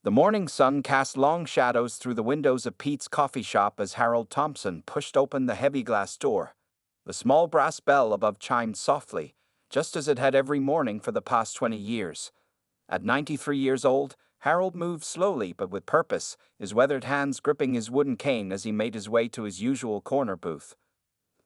The morning sun cast long shadows through the windows of Pete's coffee shop as Harold Thompson pushed open the heavy glass door. The small brass bell above chimed softly, just as it had every morning for the past 20 years. At 93 years old, Harold moved slowly but with purpose, his weathered hands gripping his wooden cane as he made his way to his usual corner booth.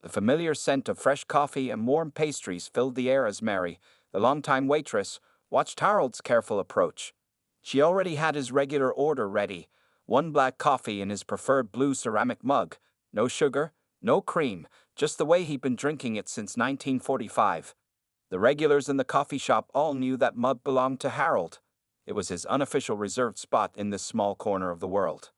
The familiar scent of fresh coffee and warm pastries filled the air as Mary, the longtime waitress, watched Harold's careful approach. She already had his regular order ready, one black coffee in his preferred blue ceramic mug, no sugar, no cream, just the way he'd been drinking it since 1945. The regulars in the coffee shop all knew that mug belonged to Harold. It was his unofficial reserved spot in this small corner of the world.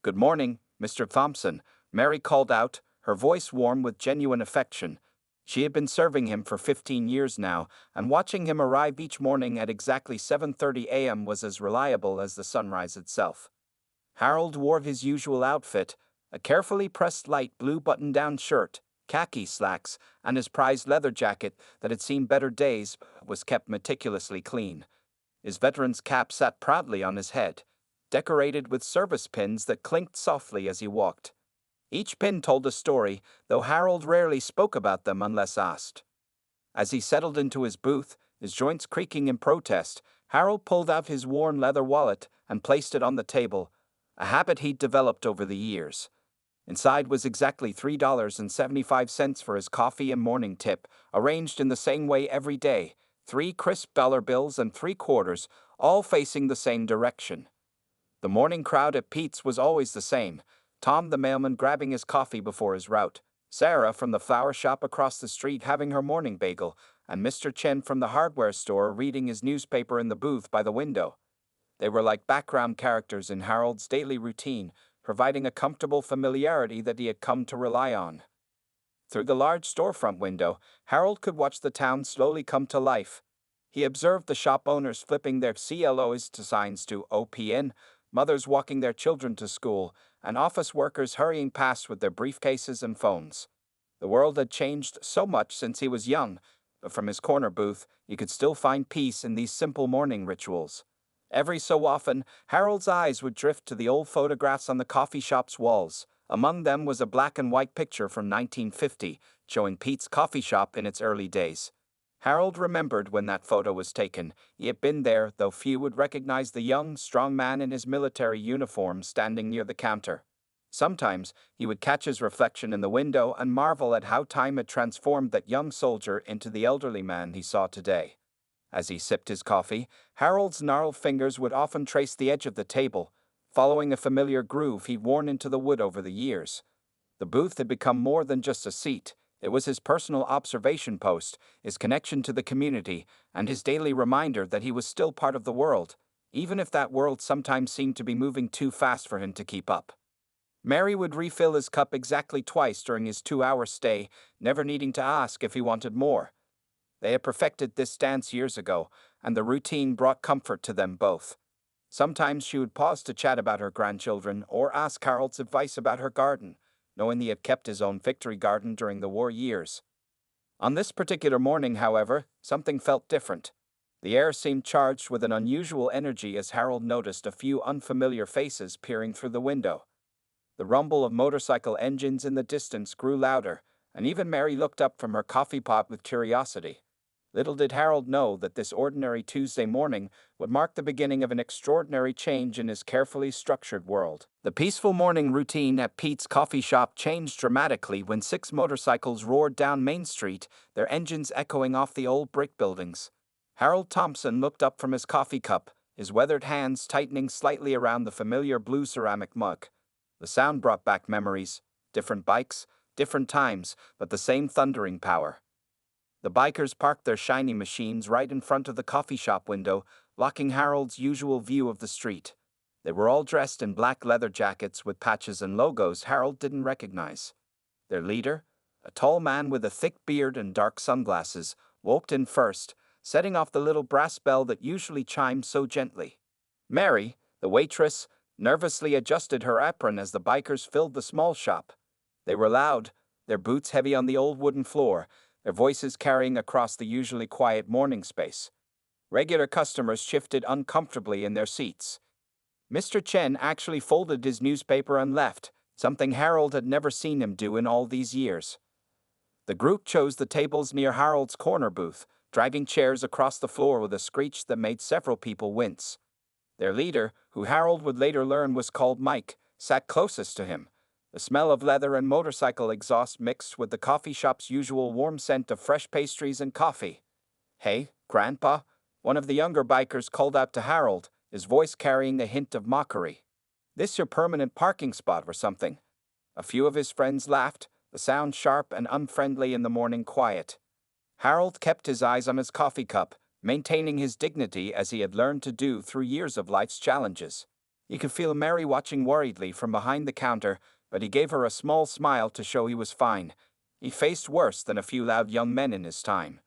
"Good morning, Mr. Thompson," Mary called out, her voice warm with genuine affection. She had been serving him for 15 years now, and watching him arrive each morning at exactly 7:30 a.m. was as reliable as the sunrise itself. Harold wore his usual outfit, a carefully pressed light blue button-down shirt, khaki slacks, and his prized leather jacket that had seen better days but was kept meticulously clean. His veteran's cap sat proudly on his head, decorated with service pins that clinked softly as he walked. Each pin told a story, though Harold rarely spoke about them unless asked. As he settled into his booth, his joints creaking in protest, Harold pulled out his worn leather wallet and placed it on the table, a habit he'd developed over the years. Inside was exactly $3.75 for his coffee and morning tip, arranged in the same way every day, 3 crisp dollar bills and 3 quarters, all facing the same direction. The morning crowd at Pete's was always the same. Tom the mailman grabbing his coffee before his route, Sarah from the flower shop across the street having her morning bagel, and Mr. Chen from the hardware store reading his newspaper in the booth by the window. They were like background characters in Harold's daily routine, providing a comfortable familiarity that he had come to rely on. Through the large storefront window, Harold could watch the town slowly come to life. He observed the shop owners flipping their CLOs to signs to OPN, mothers walking their children to school, and office workers hurrying past with their briefcases and phones. The world had changed so much since he was young, but from his corner booth, he could still find peace in these simple morning rituals. Every so often, Harold's eyes would drift to the old photographs on the coffee shop's walls. Among them was a black and white picture from 1950, showing Pete's coffee shop in its early days. Harold remembered when that photo was taken. He had been there, though few would recognize the young, strong man in his military uniform standing near the counter. Sometimes he would catch his reflection in the window and marvel at how time had transformed that young soldier into the elderly man he saw today. As he sipped his coffee, Harold's gnarled fingers would often trace the edge of the table, following a familiar groove he'd worn into the wood over the years. The booth had become more than just a seat. It was his personal observation post, his connection to the community, and his daily reminder that he was still part of the world, even if that world sometimes seemed to be moving too fast for him to keep up. Mary would refill his cup exactly twice during his 2-hour stay, never needing to ask if he wanted more. They had perfected this dance years ago, and the routine brought comfort to them both. Sometimes she would pause to chat about her grandchildren or ask Harold's advice about her garden, knowing he had kept his own victory garden during the war years. On this particular morning, however, something felt different. The air seemed charged with an unusual energy as Harold noticed a few unfamiliar faces peering through the window. The rumble of motorcycle engines in the distance grew louder, and even Mary looked up from her coffee pot with curiosity. Little did Harold know that this ordinary Tuesday morning would mark the beginning of an extraordinary change in his carefully structured world. The peaceful morning routine at Pete's coffee shop changed dramatically when 6 motorcycles roared down Main Street, their engines echoing off the old brick buildings. Harold Thompson looked up from his coffee cup, his weathered hands tightening slightly around the familiar blue ceramic mug. The sound brought back memories, different bikes, different times, but the same thundering power. The bikers parked their shiny machines right in front of the coffee shop window, blocking Harold's usual view of the street. They were all dressed in black leather jackets with patches and logos Harold didn't recognize. Their leader, a tall man with a thick beard and dark sunglasses, walked in first, setting off the little brass bell that usually chimed so gently. Mary, the waitress, nervously adjusted her apron as the bikers filled the small shop. They were loud, their boots heavy on the old wooden floor, their voices carrying across the usually quiet morning space. Regular customers shifted uncomfortably in their seats. Mr. Chen actually folded his newspaper and left, something Harold had never seen him do in all these years. The group chose the tables near Harold's corner booth, dragging chairs across the floor with a screech that made several people wince. Their leader, who Harold would later learn was called Mike, sat closest to him. The smell of leather and motorcycle exhaust mixed with the coffee shop's usual warm scent of fresh pastries and coffee. "Hey, Grandpa," one of the younger bikers called out to Harold, his voice carrying a hint of mockery. "This your permanent parking spot or something?" A few of his friends laughed, the sound sharp and unfriendly in the morning quiet. Harold kept his eyes on his coffee cup, maintaining his dignity as he had learned to do through years of life's challenges. He could feel Mary watching worriedly from behind the counter, but he gave her a small smile to show he was fine. He faced worse than a few loud young men in his time.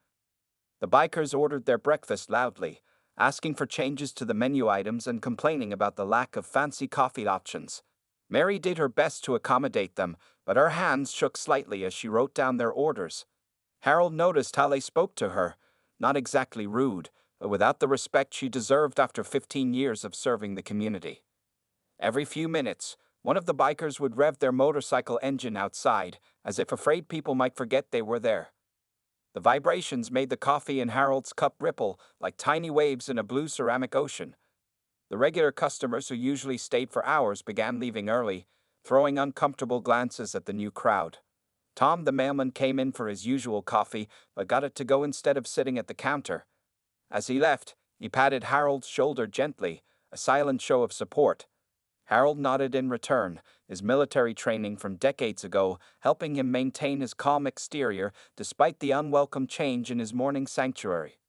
The bikers ordered their breakfast loudly, asking for changes to the menu items and complaining about the lack of fancy coffee options. Mary did her best to accommodate them, but her hands shook slightly as she wrote down their orders. Harold noticed how they spoke to her, not exactly rude, but without the respect she deserved after 15 years of serving the community. Every few minutes, one of the bikers would rev their motorcycle engine outside, as if afraid people might forget they were there. The vibrations made the coffee in Harold's cup ripple like tiny waves in a blue ceramic ocean. The regular customers who usually stayed for hours began leaving early, throwing uncomfortable glances at the new crowd. Tom the mailman came in for his usual coffee, but got it to go instead of sitting at the counter. As he left, he patted Harold's shoulder gently, a silent show of support. Harold nodded in return, his military training from decades ago helping him maintain his calm exterior despite the unwelcome change in his morning sanctuary.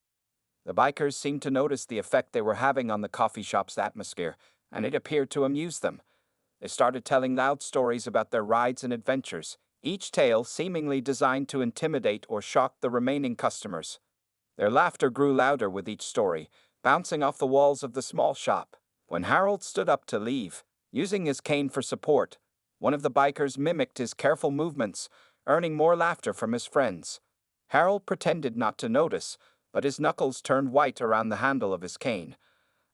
The bikers seemed to notice the effect they were having on the coffee shop's atmosphere, and it appeared to amuse them. They started telling loud stories about their rides and adventures, each tale seemingly designed to intimidate or shock the remaining customers. Their laughter grew louder with each story, bouncing off the walls of the small shop. When Harold stood up to leave, using his cane for support, one of the bikers mimicked his careful movements, earning more laughter from his friends. Harold pretended not to notice, but his knuckles turned white around the handle of his cane.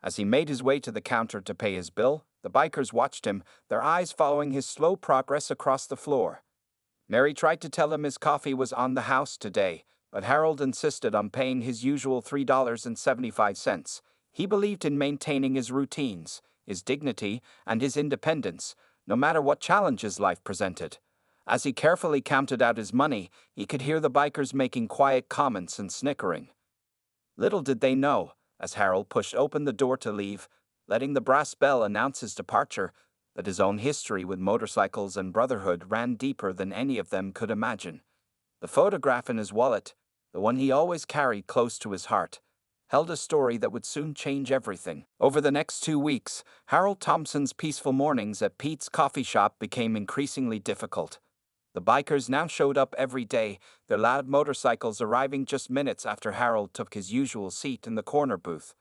As he made his way to the counter to pay his bill, the bikers watched him, their eyes following his slow progress across the floor. Mary tried to tell him his coffee was on the house today, but Harold insisted on paying his usual $3.75. He believed in maintaining his routines, his dignity, and his independence, no matter what challenges life presented. As he carefully counted out his money, he could hear the bikers making quiet comments and snickering. Little did they know, as Harold pushed open the door to leave, letting the brass bell announce his departure, that his own history with motorcycles and brotherhood ran deeper than any of them could imagine. The photograph in his wallet, the one he always carried close to his heart, held a story that would soon change everything. Over the next 2 weeks, Harold Thompson's peaceful mornings at Pete's coffee shop became increasingly difficult. The bikers now showed up every day, their loud motorcycles arriving just minutes after Harold took his usual seat in the corner booth.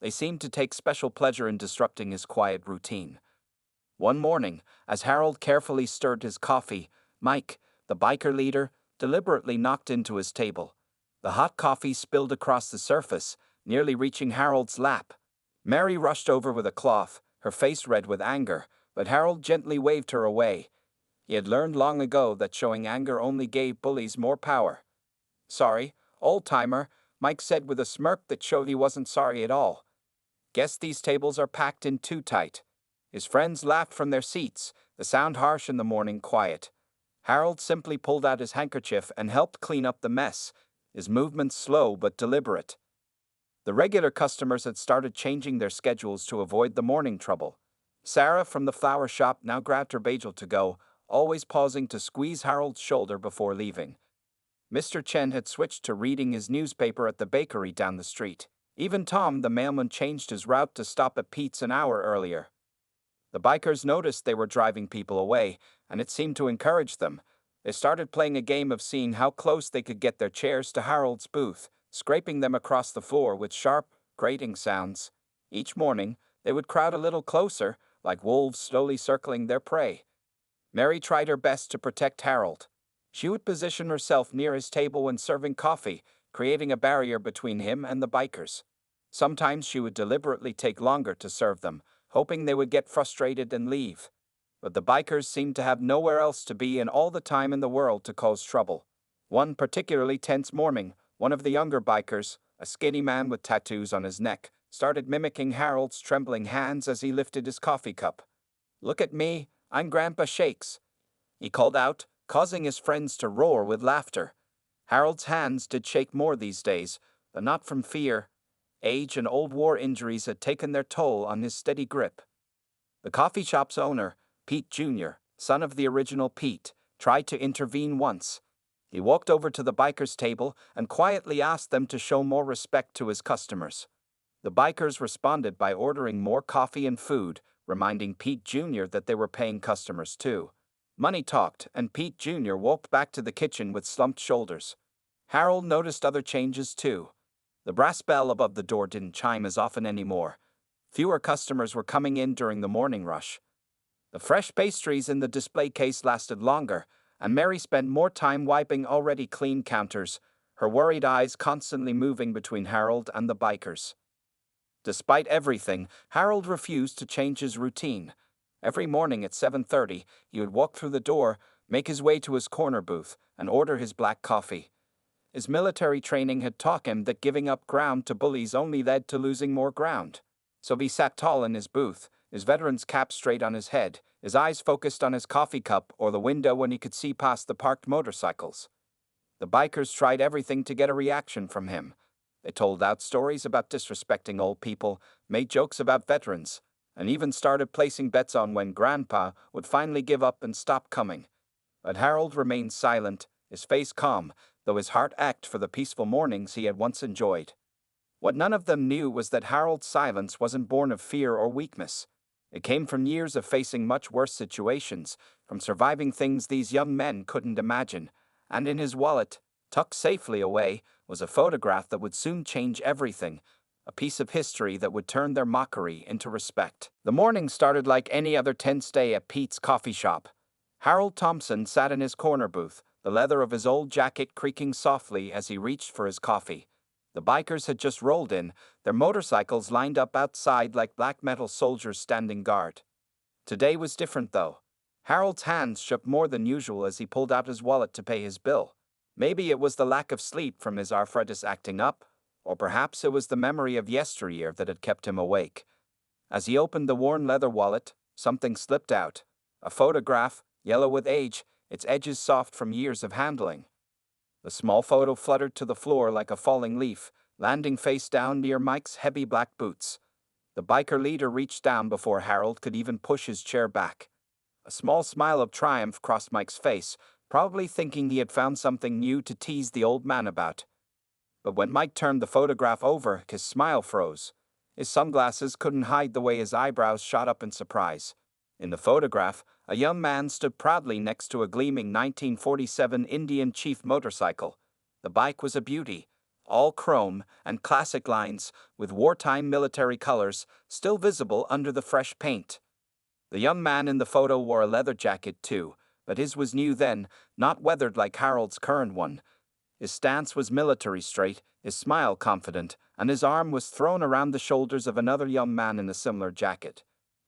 They seemed to take special pleasure in disrupting his quiet routine. One morning, as Harold carefully stirred his coffee, Mike, the biker leader, deliberately knocked into his table. The hot coffee spilled across the surface, nearly reaching Harold's lap. Mary rushed over with a cloth, her face red with anger, but Harold gently waved her away. He had learned long ago that showing anger only gave bullies more power. "Sorry, old-timer," Mike said with a smirk that showed he wasn't sorry at all. "Guess these tables are packed in too tight." His friends laughed from their seats, the sound harsh in the morning quiet. Harold simply pulled out his handkerchief and helped clean up the mess, his movements slow but deliberate. The regular customers had started changing their schedules to avoid the morning trouble. Sarah from the flower shop now grabbed her bagel to go, always pausing to squeeze Harold's shoulder before leaving. Mr. Chen had switched to reading his newspaper at the bakery down the street. Even Tom, the mailman, changed his route to stop at Pete's an hour earlier. The bikers noticed they were driving people away, and it seemed to encourage them. They started playing a game of seeing how close they could get their chairs to Harold's booth, scraping them across the floor with sharp, grating sounds. Each morning, they would crowd a little closer, like wolves slowly circling their prey. Mary tried her best to protect Harold. She would position herself near his table when serving coffee, creating a barrier between him and the bikers. Sometimes she would deliberately take longer to serve them, hoping they would get frustrated and leave. But the bikers seemed to have nowhere else to be and all the time in the world to cause trouble. One particularly tense morning, one of the younger bikers, a skinny man with tattoos on his neck, started mimicking Harold's trembling hands as he lifted his coffee cup. "Look at me, I'm Grandpa Shakes," he called out, causing his friends to roar with laughter. Harold's hands did shake more these days, but not from fear. Age and old war injuries had taken their toll on his steady grip. The coffee shop's owner, Pete Jr., son of the original Pete, tried to intervene once. He walked over to the bikers' table and quietly asked them to show more respect to his customers. The bikers responded by ordering more coffee and food, reminding Pete Jr. that they were paying customers too. Money talked, and Pete Jr. walked back to the kitchen with slumped shoulders. Harold noticed other changes too. The brass bell above the door didn't chime as often anymore. Fewer customers were coming in during the morning rush. The fresh pastries in the display case lasted longer, and Mary spent more time wiping already clean counters, her worried eyes constantly moving between Harold and the bikers. Despite everything, Harold refused to change his routine. Every morning at 7:30, he would walk through the door, make his way to his corner booth, and order his black coffee. His military training had taught him that giving up ground to bullies only led to losing more ground. So he sat tall in his booth, his veteran's cap straight on his head, his eyes focused on his coffee cup or the window when he could see past the parked motorcycles. The bikers tried everything to get a reaction from him. They told out stories about disrespecting old people, made jokes about veterans, and even started placing bets on when Grandpa would finally give up and stop coming. But Harold remained silent, his face calm, though his heart ached for the peaceful mornings he had once enjoyed. What none of them knew was that Harold's silence wasn't born of fear or weakness. It came from years of facing much worse situations, from surviving things these young men couldn't imagine, and in his wallet, tucked safely away, was a photograph that would soon change everything, a piece of history that would turn their mockery into respect. The morning started like any other tense day at Pete's coffee shop. Harold Thompson sat in his corner booth, the leather of his old jacket creaking softly as he reached for his coffee. The bikers had just rolled in, their motorcycles lined up outside like black metal soldiers standing guard. Today was different, though. Harold's hands shook more than usual as he pulled out his wallet to pay his bill. Maybe it was the lack of sleep from his arthritis acting up, or perhaps it was the memory of yesteryear that had kept him awake. As he opened the worn leather wallet, something slipped out. A photograph, yellow with age, its edges soft from years of handling. The small photo fluttered to the floor like a falling leaf, landing face down near Mike's heavy black boots. The biker leader reached down before Harold could even push his chair back. A small smile of triumph crossed Mike's face, probably thinking he had found something new to tease the old man about. But when Mike turned the photograph over, his smile froze. His sunglasses couldn't hide the way his eyebrows shot up in surprise. In the photograph, a young man stood proudly next to a gleaming 1947 Indian Chief motorcycle. The bike was a beauty, all chrome and classic lines, with wartime military colors still visible under the fresh paint. The young man in the photo wore a leather jacket too, but his was new then, not weathered like Harold's current one. His stance was military straight, his smile confident, and his arm was thrown around the shoulders of another young man in a similar jacket.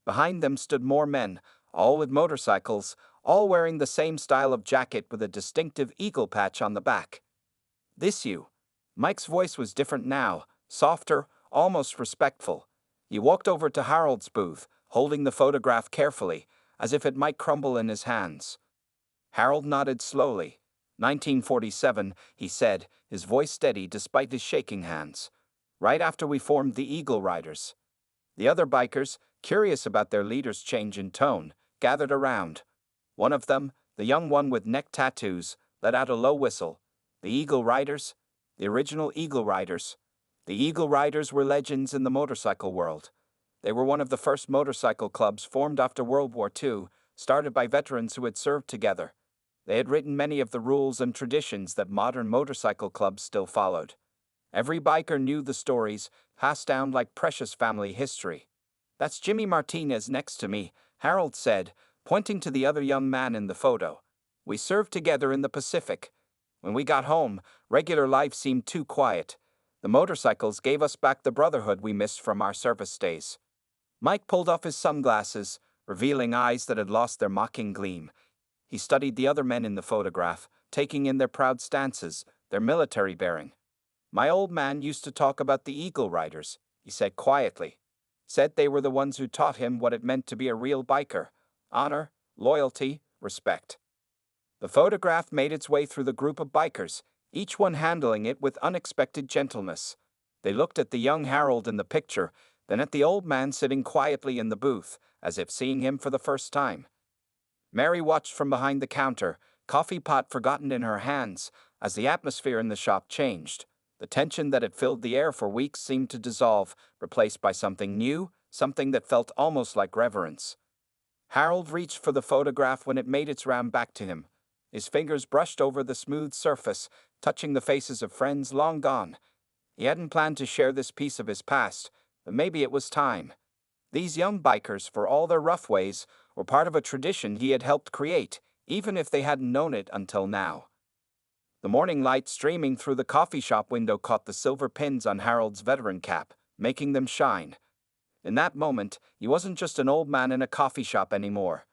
Behind them stood more men, all with motorcycles, all wearing the same style of jacket with a distinctive eagle patch on the back. "This you?" Mike's voice was different now, softer, almost respectful. He walked over to Harold's booth, holding the photograph carefully, as if it might crumble in his hands. Harold nodded slowly. 1947, he said, his voice steady despite his shaking hands. "Right after we formed the Eagle Riders." The other bikers, curious about their leader's change in tone, gathered around. One of them, the young one with neck tattoos, let out a low whistle. The Eagle Riders? The original Eagle Riders. The Eagle Riders were legends in the motorcycle world. They were one of the first motorcycle clubs formed after World War II, started by veterans who had served together. They had written many of the rules and traditions that modern motorcycle clubs still followed. Every biker knew the stories, passed down like precious family history. "That's Jimmy Martinez next to me," Harold said, pointing to the other young man in the photo. "We served together in the Pacific. When we got home, regular life seemed too quiet. The motorcycles gave us back the brotherhood we missed from our service days." Mike pulled off his sunglasses, revealing eyes that had lost their mocking gleam. He studied the other men in the photograph, taking in their proud stances, their military bearing. My old man used to talk about the Eagle Riders, he said quietly. Said they were the ones who taught him what it meant to be a real biker. Honor, loyalty, respect. The photograph made its way through the group of bikers, each one handling it with unexpected gentleness. They looked at the young Harold in the picture, then at the old man sitting quietly in the booth, as if seeing him for the first time. Mary watched from behind the counter, coffee pot forgotten in her hands, as the atmosphere in the shop changed. The tension that had filled the air for weeks seemed to dissolve, replaced by something new, something that felt almost like reverence. Harold reached for the photograph when it made its round back to him. His fingers brushed over the smooth surface, touching the faces of friends long gone. He hadn't planned to share this piece of his past, but maybe it was time. These young bikers, for all their rough ways, were part of a tradition he had helped create, even if they hadn't known it until now. The morning light streaming through the coffee shop window caught the silver pins on Harold's veteran cap, making them shine. In that moment, he wasn't just an old man in a coffee shop anymore.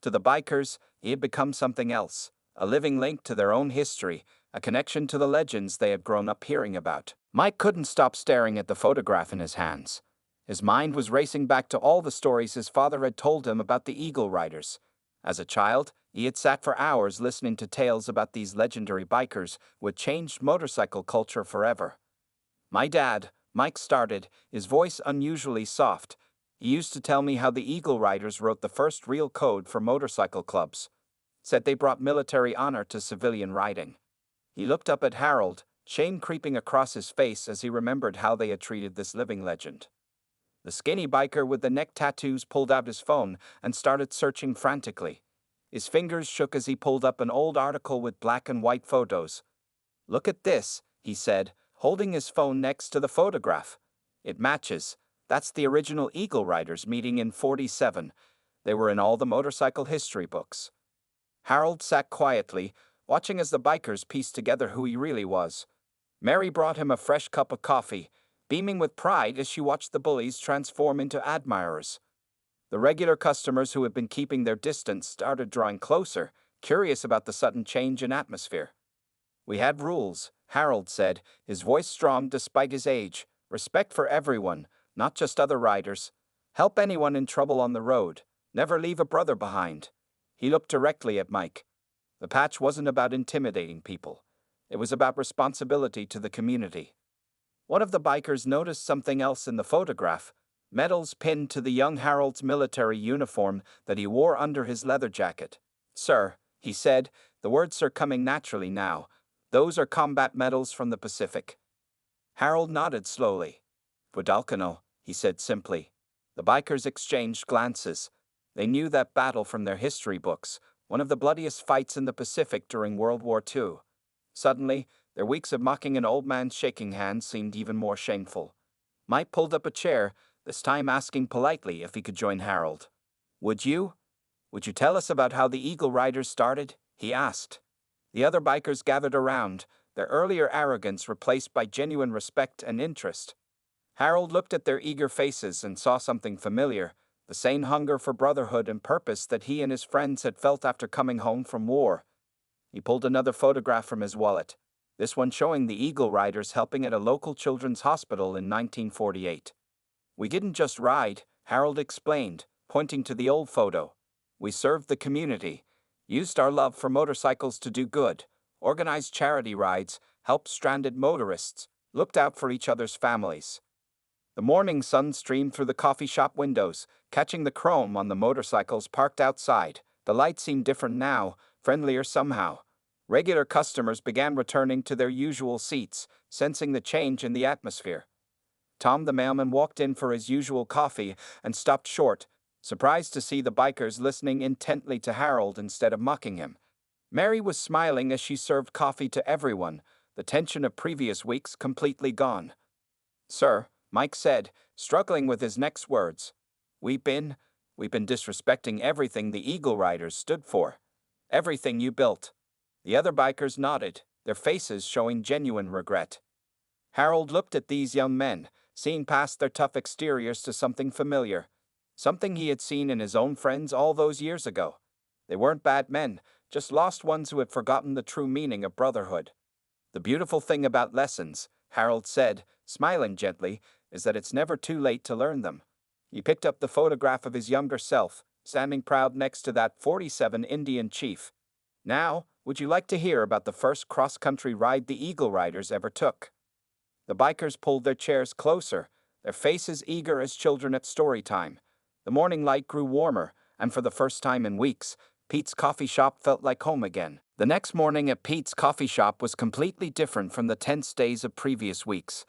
To the bikers, he had become something else, a living link to their own history, a connection to the legends they had grown up hearing about. Mike couldn't stop staring at the photograph in his hands. His mind was racing back to all the stories his father had told him about the Eagle Riders. As a child, he had sat for hours listening to tales about these legendary bikers who had changed motorcycle culture forever. My dad, Mike started, his voice unusually soft. He used to tell me how the Eagle Riders wrote the first real code for motorcycle clubs. Said they brought military honor to civilian riding. He looked up at Harold, shame creeping across his face as he remembered how they had treated this living legend. The skinny biker with the neck tattoos pulled out his phone and started searching frantically. His fingers shook as he pulled up an old article with black and white photos. "Look at this," he said, holding his phone next to the photograph. "It matches. That's the original Eagle Riders meeting in '47. They were in all the motorcycle history books." Harold sat quietly, watching as the bikers pieced together who he really was. Mary brought him a fresh cup of coffee, beaming with pride as she watched the bullies transform into admirers. The regular customers who had been keeping their distance started drawing closer, curious about the sudden change in atmosphere. "We had rules," Harold said, his voice strong despite his age. "Respect for everyone, not just other riders. Help anyone in trouble on the road. Never leave a brother behind." He looked directly at Mike. The patch wasn't about intimidating people. It was about responsibility to the community. One of the bikers noticed something else in the photograph: medals pinned to the young Harold's military uniform that he wore under his leather jacket. "Sir," he said, the words "sir" coming naturally now, "those are combat medals from the Pacific." Harold nodded slowly. "Guadalcanal," he said simply. The bikers exchanged glances. They knew that battle from their history books, one of the bloodiest fights in the Pacific during World War II. Suddenly, their weeks of mocking an old man shaking hands seemed even more shameful. Mike pulled up a chair, this time asking politely if he could join Harold. Would you tell us about how the Eagle Riders started?" he asked. The other bikers gathered around, their earlier arrogance replaced by genuine respect and interest. Harold looked at their eager faces and saw something familiar, the same hunger for brotherhood and purpose that he and his friends had felt after coming home from war. He pulled another photograph from his wallet, this one showing the Eagle Riders helping at a local children's hospital in 1948. "We didn't just ride," Harold explained, pointing to the old photo. "We served the community, used our love for motorcycles to do good, organized charity rides, helped stranded motorists, looked out for each other's families." The morning sun streamed through the coffee shop windows, catching the chrome on the motorcycles parked outside. The light seemed different now, friendlier somehow. Regular customers began returning to their usual seats, sensing the change in the atmosphere. Tom the mailman walked in for his usual coffee and stopped short, surprised to see the bikers listening intently to Harold instead of mocking him. Mary was smiling as she served coffee to everyone, the tension of previous weeks completely gone. "Sir," Mike said, struggling with his next words, We've been disrespecting everything the Eagle Riders stood for. Everything you built." The other bikers nodded, their faces showing genuine regret. Harold looked at these young men, seeing past their tough exteriors to something familiar, something he had seen in his own friends all those years ago. They weren't bad men, just lost ones who had forgotten the true meaning of brotherhood. The beautiful thing about lessons, Harold said, smiling gently, is that it's never too late to learn them. He picked up the photograph of his younger self, standing proud next to that 47 Indian chief. Now, would you like to hear about the first cross-country ride the Eagle Riders ever took? The bikers pulled their chairs closer, their faces eager as children at story time. The morning light grew warmer, and for the first time in weeks, Pete's coffee shop felt like home again. The next morning at Pete's coffee shop was completely different from the tense days of previous weeks.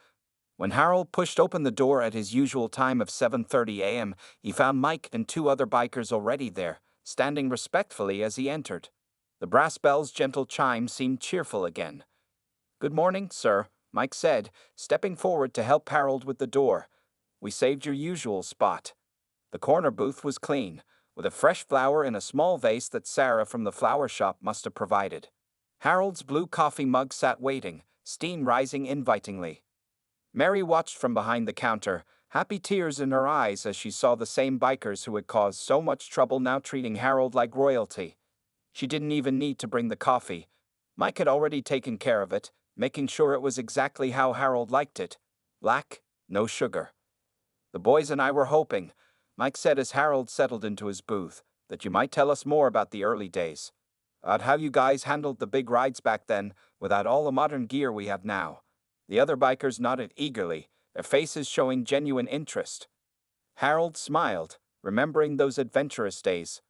When Harold pushed open the door at his usual time of 7:30 a.m., he found Mike and two other bikers already there, standing respectfully as he entered. The brass bell's gentle chime seemed cheerful again. "Good morning, sir," Mike said, stepping forward to help Harold with the door. "We saved your usual spot." The corner booth was clean, with a fresh flower in a small vase that Sarah from the flower shop must have provided. Harold's blue coffee mug sat waiting, steam rising invitingly. Mary watched from behind the counter, happy tears in her eyes as she saw the same bikers who had caused so much trouble now treating Harold like royalty. She didn't even need to bring the coffee. Mike had already taken care of it, making sure it was exactly how Harold liked it. Black, no sugar. "The boys and I were hoping," Mike said as Harold settled into his booth, "that you might tell us more about the early days. About how you guys handled the big rides back then, without all the modern gear we have now." The other bikers nodded eagerly, their faces showing genuine interest. Harold smiled, remembering those adventurous days.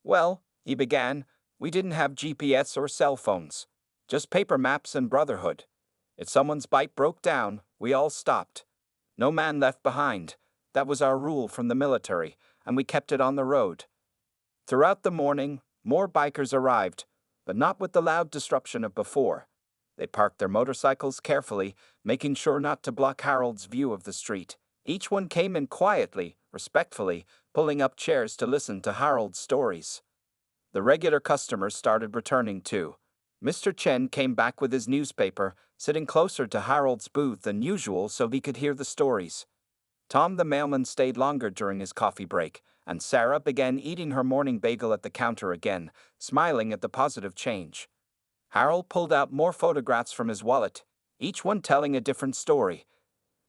"Well," he began, "we didn't have GPS or cell phones. Just paper maps and brotherhood. If someone's bike broke down, we all stopped. No man left behind. That was our rule from the military, and we kept it on the road." Throughout the morning, more bikers arrived, but not with the loud disruption of before. They parked their motorcycles carefully, making sure not to block Harold's view of the street. Each one came in quietly, respectfully, pulling up chairs to listen to Harold's stories. The regular customers started returning too. Mr. Chen came back with his newspaper, sitting closer to Harold's booth than usual so he could hear the stories. Tom the mailman stayed longer during his coffee break, and Sarah began eating her morning bagel at the counter again, smiling at the positive change. Harold pulled out more photographs from his wallet, each one telling a different story.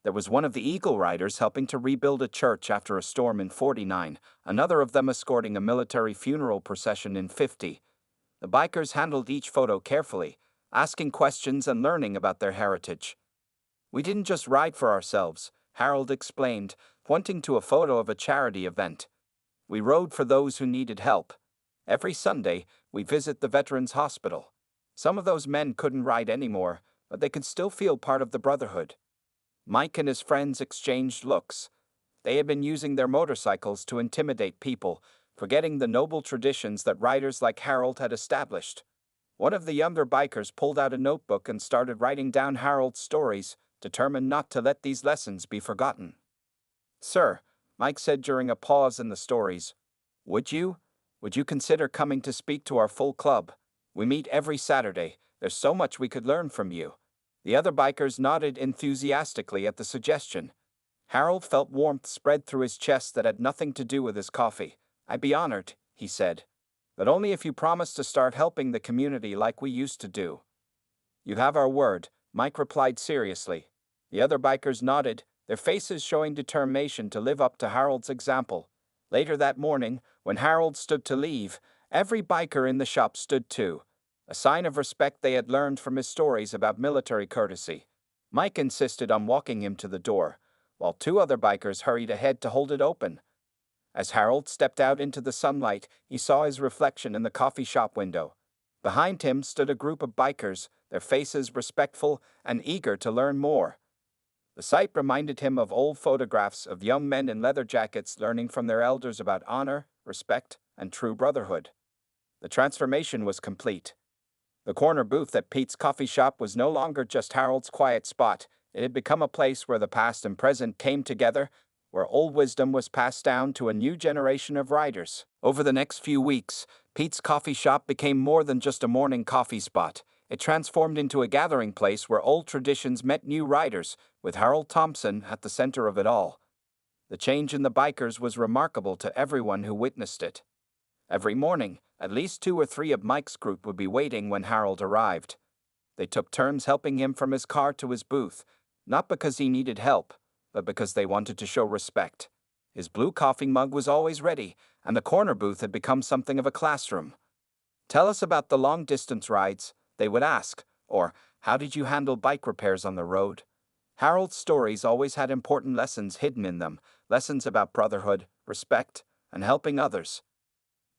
There was one of the Eagle Riders helping to rebuild a church after a storm in 49, another of them escorting a military funeral procession in 50. The bikers handled each photo carefully, asking questions and learning about their heritage. "We didn't just ride for ourselves," Harold explained, pointing to a photo of a charity event. "We rode for those who needed help. Every Sunday, we visit the Veterans Hospital. Some of those men couldn't ride anymore, but they could still feel part of the brotherhood." Mike and his friends exchanged looks. They had been using their motorcycles to intimidate people, forgetting the noble traditions that riders like Harold had established. One of the younger bikers pulled out a notebook and started writing down Harold's stories, determined not to let these lessons be forgotten. "Sir," Mike said during a pause in the stories, Would you consider coming to speak to our full club? We meet every Saturday. There's so much we could learn from you." The other bikers nodded enthusiastically at the suggestion. Harold felt warmth spread through his chest that had nothing to do with his coffee. "I'd be honored," he said, "but only if you promise to start helping the community like we used to do." "You have our word," Mike replied seriously. The other bikers nodded, their faces showing determination to live up to Harold's example. Later that morning, when Harold stood to leave, every biker in the shop stood too, a sign of respect they had learned from his stories about military courtesy. Mike insisted on walking him to the door, while two other bikers hurried ahead to hold it open. As Harold stepped out into the sunlight, he saw his reflection in the coffee shop window. Behind him stood a group of bikers, their faces respectful and eager to learn more. The sight reminded him of old photographs of young men in leather jackets learning from their elders about honor, respect, and true brotherhood. The transformation was complete. The corner booth at Pete's coffee shop was no longer just Harold's quiet spot. It had become a place where the past and present came together, where old wisdom was passed down to a new generation of riders. Over the next few weeks, Pete's coffee shop became more than just a morning coffee spot. It transformed into a gathering place where old traditions met new riders, with Harold Thompson at the center of it all. The change in the bikers was remarkable to everyone who witnessed it. Every morning, at least 2 or 3 of Mike's group would be waiting when Harold arrived. They took turns helping him from his car to his booth, not because he needed help, but because they wanted to show respect. His blue coffee mug was always ready, and the corner booth had become something of a classroom. "Tell us about the long-distance rides," they would ask, or "How did you handle bike repairs on the road?" Harold's stories always had important lessons hidden in them, lessons about brotherhood, respect, and helping others.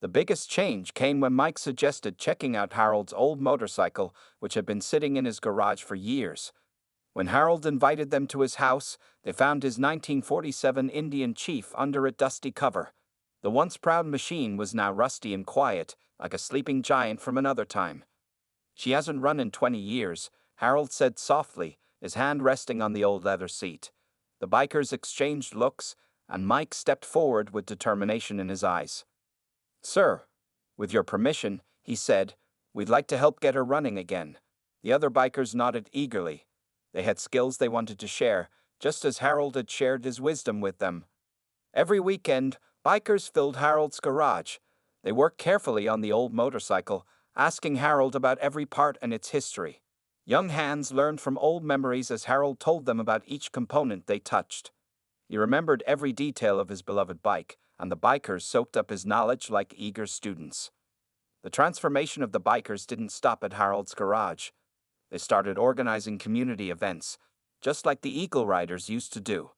The biggest change came when Mike suggested checking out Harold's old motorcycle, which had been sitting in his garage for years. When Harold invited them to his house, they found his 1947 Indian Chief under a dusty cover. The once proud machine was now rusty and quiet, like a sleeping giant from another time. "She hasn't run in 20 years, Harold said softly, his hand resting on the old leather seat. The bikers exchanged looks, and Mike stepped forward with determination in his eyes. "Sir, with your permission," he said, "we'd like to help get her running again." The other bikers nodded eagerly. They had skills they wanted to share, just as Harold had shared his wisdom with them. Every weekend, bikers filled Harold's garage. They worked carefully on the old motorcycle, asking Harold about every part and its history. Young hands learned from old memories as Harold told them about each component they touched. He remembered every detail of his beloved bike, and the bikers soaked up his knowledge like eager students. The transformation of the bikers didn't stop at Harold's garage. They started organizing community events, just like the Eagle Riders used to do.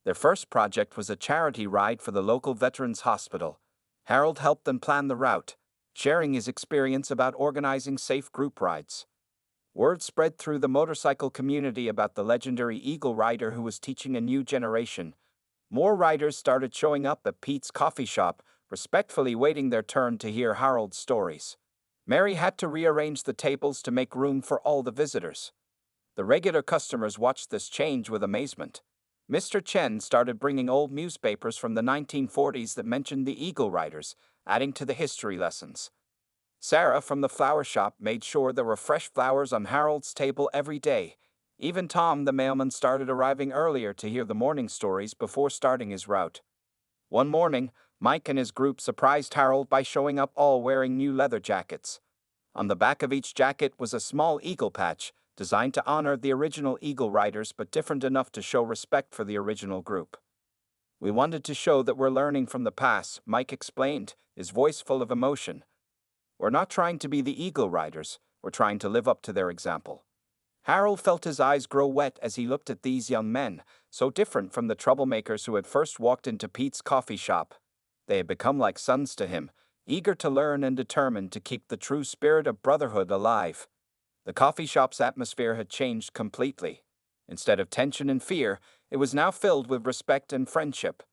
Their first project was a charity ride for the local Veterans Hospital. Harold helped them plan the route, sharing his experience about organizing safe group rides. Word spread through the motorcycle community about the legendary Eagle Rider who was teaching a new generation. More riders started showing up at Pete's coffee shop, respectfully waiting their turn to hear Harold's stories. Mary had to rearrange the tables to make room for all the visitors. The regular customers watched this change with amazement. Mr. Chen started bringing old newspapers from the 1940s that mentioned the Eagle Riders, adding to the history lessons. Sarah from the flower shop made sure there were fresh flowers on Harold's table every day. Even Tom, the mailman, started arriving earlier to hear the morning stories before starting his route. One morning, Mike and his group surprised Harold by showing up all wearing new leather jackets. On the back of each jacket was a small eagle patch, designed to honor the original Eagle Riders but different enough to show respect for the original group. "We wanted to show that we're learning from the past," Mike explained, his voice full of emotion. "We're not trying to be the Eagle Riders, we're trying to live up to their example." Harold felt his eyes grow wet as he looked at these young men, so different from the troublemakers who had first walked into Pete's coffee shop. They had become like sons to him, eager to learn and determined to keep the true spirit of brotherhood alive. The coffee shop's atmosphere had changed completely. Instead of tension and fear, it was now filled with respect and friendship.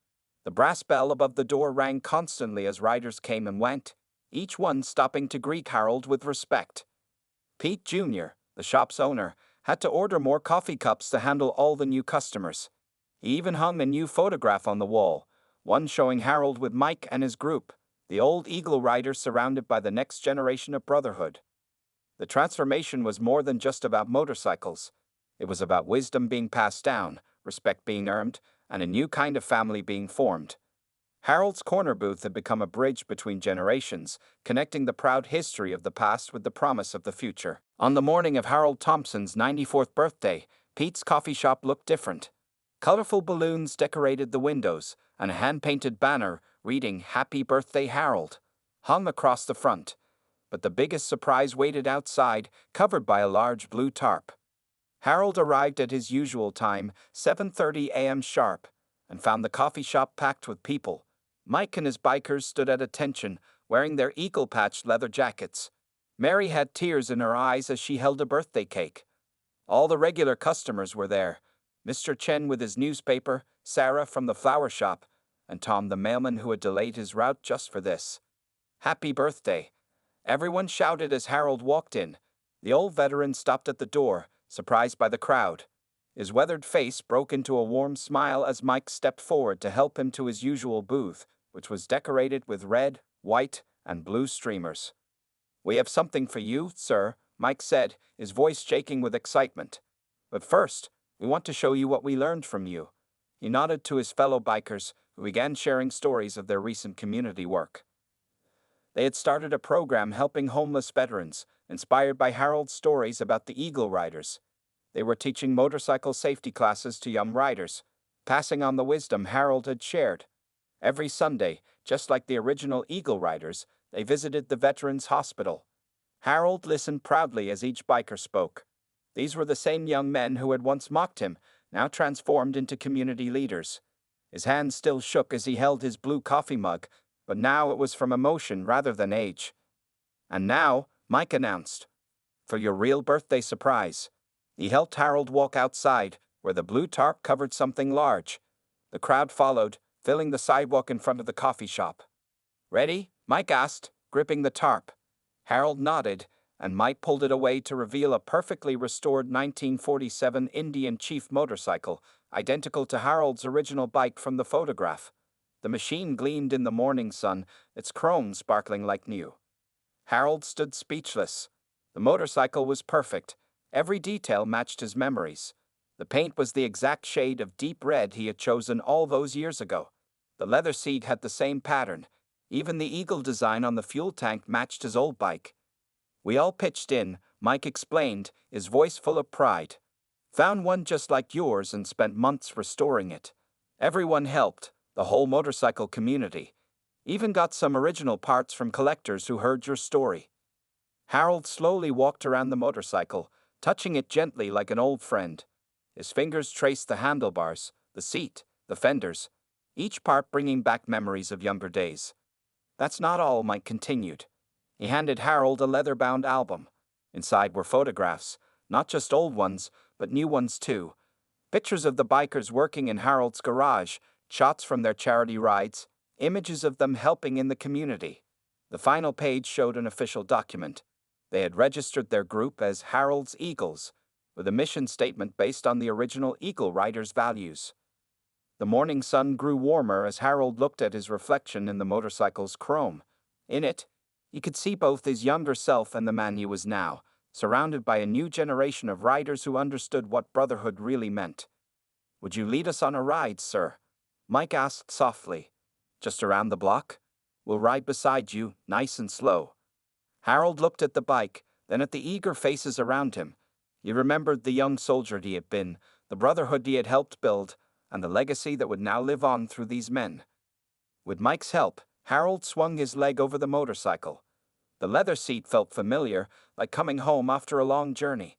The brass bell above the door rang constantly as riders came and went, each one stopping to greet Harold with respect. Pete Jr., the shop's owner, had to order more coffee cups to handle all the new customers. He even hung a new photograph on the wall, one showing Harold with Mike and his group, the old Eagle Rider surrounded by the next generation of brotherhood. The transformation was more than just about motorcycles. It was about wisdom being passed down, respect being earned, and a new kind of family being formed. Harold's corner booth had become a bridge between generations, connecting the proud history of the past with the promise of the future. On the morning of Harold Thompson's 94th birthday, Pete's coffee shop looked different. Colorful balloons decorated the windows, and a hand-painted banner reading "Happy Birthday, Harold" hung across the front. But the biggest surprise waited outside, covered by a large blue tarp. Harold arrived at his usual time, 7:30 a.m. sharp, and found the coffee shop packed with people. Mike and his bikers stood at attention, wearing their eagle patch leather jackets. Mary had tears in her eyes as she held a birthday cake. All the regular customers were there. Mr. Chen with his newspaper, Sarah from the flower shop, and Tom the mailman who had delayed his route just for this. "Happy birthday!" Everyone shouted as Harold walked in. The old veteran stopped at the door, surprised by the crowd. His weathered face broke into a warm smile as Mike stepped forward to help him to his usual booth, which was decorated with red, white, and blue streamers. "We have something for you, sir," Mike said, his voice shaking with excitement. "But first, we want to show you what we learned from you." He nodded to his fellow bikers, who began sharing stories of their recent community work. They had started a program helping homeless veterans, inspired by Harold's stories about the Eagle Riders. They were teaching motorcycle safety classes to young riders, passing on the wisdom Harold had shared. Every Sunday, just like the original Eagle Riders, they visited the Veterans Hospital. Harold listened proudly as each biker spoke. These were the same young men who had once mocked him, now transformed into community leaders. His hand still shook as he held his blue coffee mug, but now it was from emotion rather than age. "And now," Mike announced, "for your real birthday surprise." He helped Harold walk outside, where the blue tarp covered something large. The crowd followed, filling the sidewalk in front of the coffee shop. "Ready?" Mike asked, gripping the tarp. Harold nodded, and Mike pulled it away to reveal a perfectly restored 1947 Indian Chief motorcycle, identical to Harold's original bike from the photograph. The machine gleamed in the morning sun, its chrome sparkling like new. Harold stood speechless. The motorcycle was perfect. Every detail matched his memories. The paint was the exact shade of deep red he had chosen all those years ago. The leather seat had the same pattern. Even the eagle design on the fuel tank matched his old bike. "We all pitched in," Mike explained, his voice full of pride. "Found one just like yours and spent months restoring it. Everyone helped, the whole motorcycle community. Even got some original parts from collectors who heard your story." Harold slowly walked around the motorcycle, touching it gently like an old friend. His fingers traced the handlebars, the seat, the fenders, each part bringing back memories of younger days. "That's not all," Mike continued. He handed Harold a leather-bound album. Inside were photographs, not just old ones, but new ones too. Pictures of the bikers working in Harold's garage, shots from their charity rides, images of them helping in the community. The final page showed an official document. They had registered their group as Harold's Eagles, with a mission statement based on the original Eagle Riders' values. The morning sun grew warmer as Harold looked at his reflection in the motorcycle's chrome. In it, he could see both his younger self and the man he was now, surrounded by a new generation of riders who understood what brotherhood really meant. "Would you lead us on a ride, sir?" Mike asked softly. "Just around the block? We'll ride beside you, nice and slow." Harold looked at the bike, then at the eager faces around him. He remembered the young soldier he had been, the brotherhood he had helped build, and the legacy that would now live on through these men. With Mike's help, Harold swung his leg over the motorcycle. The leather seat felt familiar, like coming home after a long journey.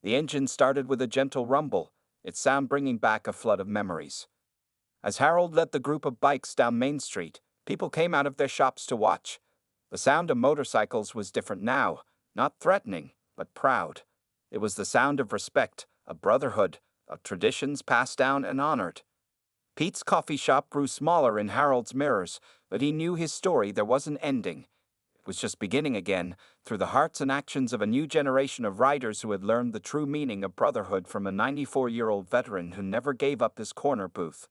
The engine started with a gentle rumble, its sound bringing back a flood of memories. As Harold led the group of bikes down Main Street, people came out of their shops to watch. The sound of motorcycles was different now, not threatening, but proud. It was the sound of respect, of brotherhood, of traditions passed down and honored. Pete's coffee shop grew smaller in Harold's mirrors, but he knew his story there wasn't ending. It was just beginning again, through the hearts and actions of a new generation of riders who had learned the true meaning of brotherhood from a 94-year-old veteran who never gave up his corner booth.